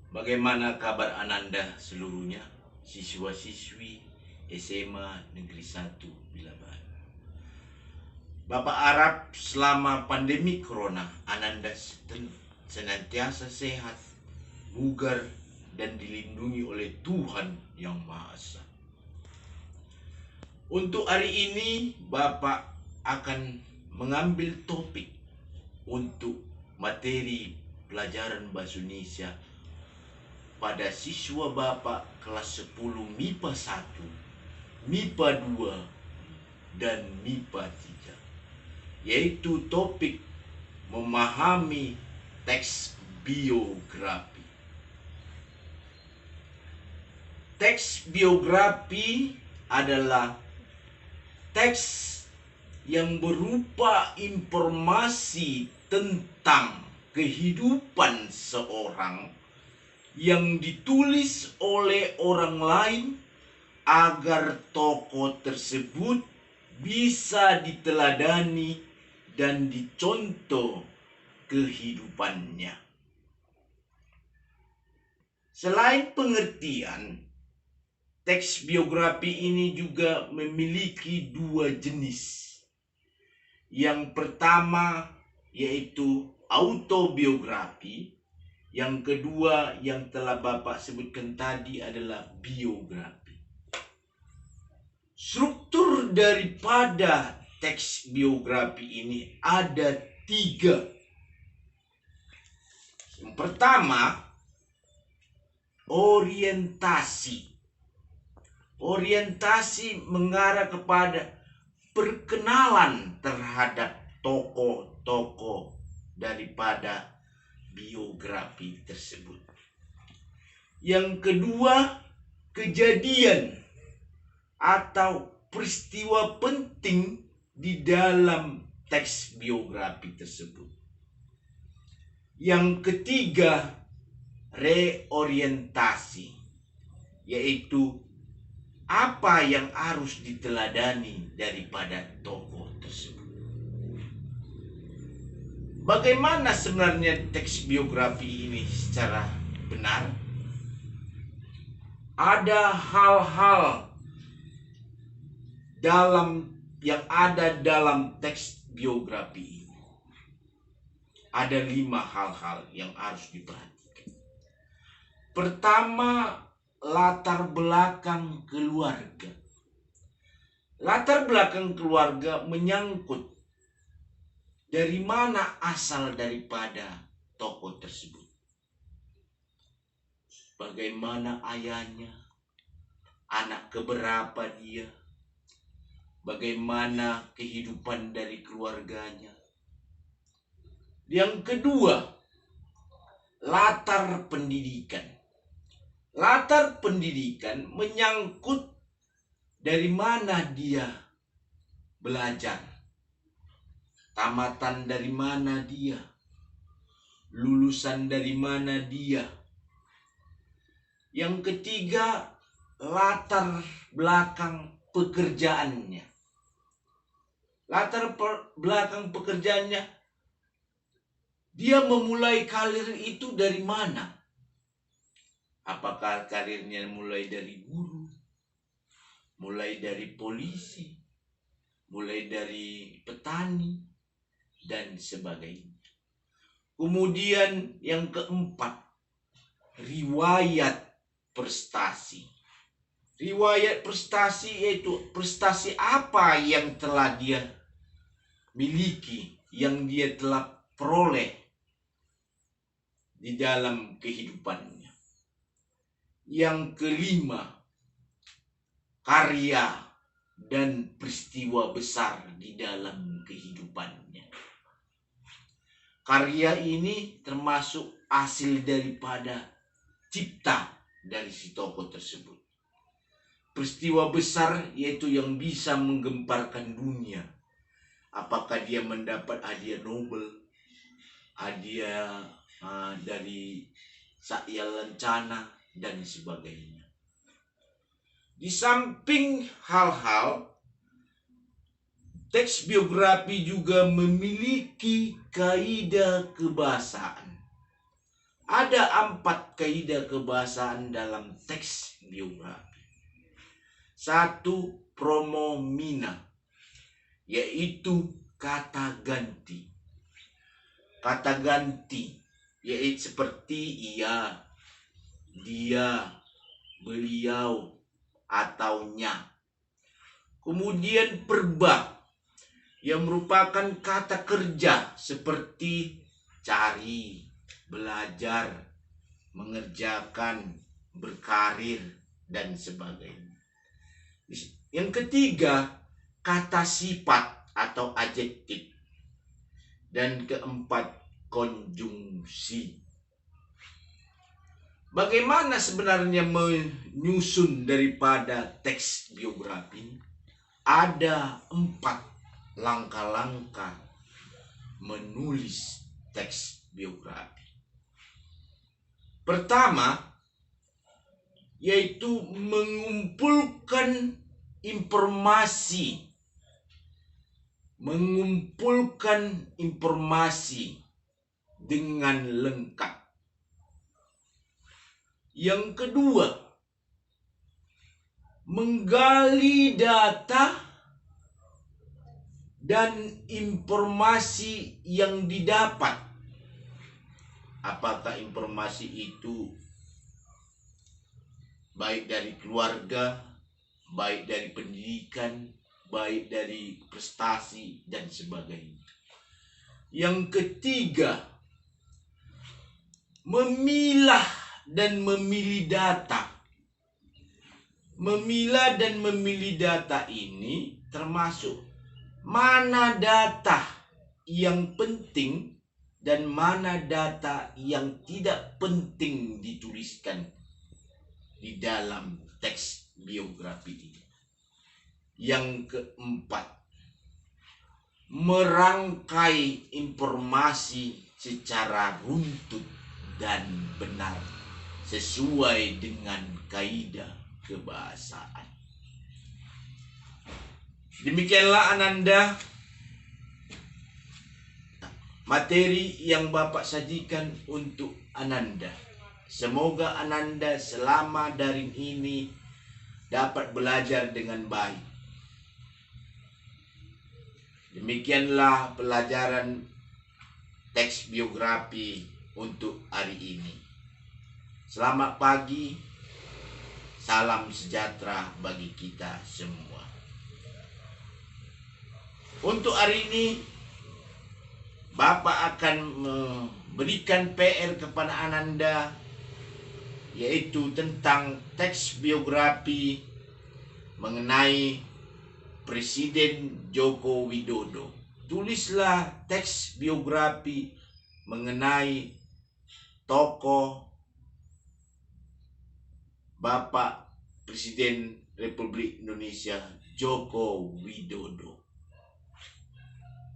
Bagaimana kabar Ananda seluruhnya, siswa-siswi SMA Negeri 1 Bilaban. Bapak harap selama pandemi Corona, Ananda senantiasa sehat, bugar, dan dilindungi oleh Tuhan Yang Maha Esa. Untuk hari ini, Bapak akan mengambil topik untuk materi pelajaran Bahasa Indonesia pada siswa Bapak kelas 10 MIPA 1, MIPA 2, dan MIPA 3, yaitu topik memahami teks biografi. Teks biografi adalah teks yang berupa informasi tentang kehidupan seorang yang ditulis oleh orang lain agar tokoh tersebut bisa diteladani dan dicontoh kehidupannya. Selain pengertian, teks biografi ini juga memiliki dua jenis. Yang pertama yaitu autobiografi, yang kedua yang telah Bapak sebutkan tadi adalah biografi. Struktur daripada teks biografi ini ada tiga. Yang pertama, orientasi. Orientasi mengarah kepada perkenalan terhadap tokoh-tokoh daripada biografi tersebut. Yang kedua, kejadian atau peristiwa penting di dalam teks biografi tersebut. Yang ketiga, reorientasi, yaitu apa yang harus diteladani daripada tokoh tersebut. Bagaimana sebenarnya teks biografi ini secara benar? Ada hal-hal yang ada dalam teks biografi ini. Ada 5 hal-hal yang harus diperhatikan. Pertama, latar belakang keluarga. Latar belakang keluarga menyangkut dari mana asal daripada tokoh tersebut. Bagaimana ayahnya, anak keberapa dia, bagaimana kehidupan dari keluarganya. Yang kedua, latar pendidikan. Latar pendidikan menyangkut dari mana dia belajar, tamatan dari mana dia, lulusan dari mana dia. Yang ketiga, latar belakang pekerjaannya. Latar belakang pekerjaannya, dia memulai karir itu dari mana? Apakah karirnya mulai dari guru, mulai dari polisi, mulai dari petani, dan sebagainya. Kemudian yang keempat, riwayat prestasi. Riwayat prestasi yaitu prestasi apa yang telah dia miliki, yang dia telah peroleh di dalam kehidupannya. Yang kelima, karya dan peristiwa besar di dalam kehidupannya. Karya ini termasuk hasil daripada cipta dari si tokoh tersebut. Peristiwa besar yaitu yang bisa menggemparkan dunia. Apakah dia mendapat hadiah Nobel, hadiah dari Sakya Lencana, dan sebagainya. Di samping hal-hal, teks biografi juga memiliki kaidah kebahasaan. Ada 4 kaidah kebahasaan dalam teks biografi. 1. Promomina, yaitu kata ganti. Kata ganti yaitu seperti ia, dia, beliau, atau nya. Kemudian perba, yang merupakan kata kerja seperti cari, belajar, mengerjakan, berkarir, dan sebagainya. Yang ketiga, kata sifat atau adjektif. Dan keempat, konjungsi. Bagaimana sebenarnya menyusun daripada teks biografi? Ada 4 langkah-langkah menulis teks biografi. Pertama, yaitu mengumpulkan informasi. Mengumpulkan informasi dengan lengkap. Yang kedua, menggali data dan informasi yang didapat. Apakah informasi itu baik dari keluarga, baik dari pendidikan, baik dari prestasi, dan sebagainya. Yang ketiga, memilah dan memilih data. Memilah dan memilih data ini termasuk mana data yang penting dan mana data yang tidak penting dituliskan di dalam teks biografi ini. Yang keempat, merangkai informasi secara runtut dan benar sesuai dengan kaidah kebahasaan. Demikianlah Ananda materi yang Bapak sajikan untuk Ananda. Semoga Ananda selama daring ini dapat belajar dengan baik. Demikianlah pelajaran teks biografi untuk hari ini. Selamat pagi, salam sejahtera bagi kita semua. Untuk hari ini, Bapak akan memberikan PR kepada Ananda, yaitu tentang teks biografi mengenai Presiden Joko Widodo. Tulislah teks biografi mengenai tokoh Bapak Presiden Republik Indonesia Joko Widodo.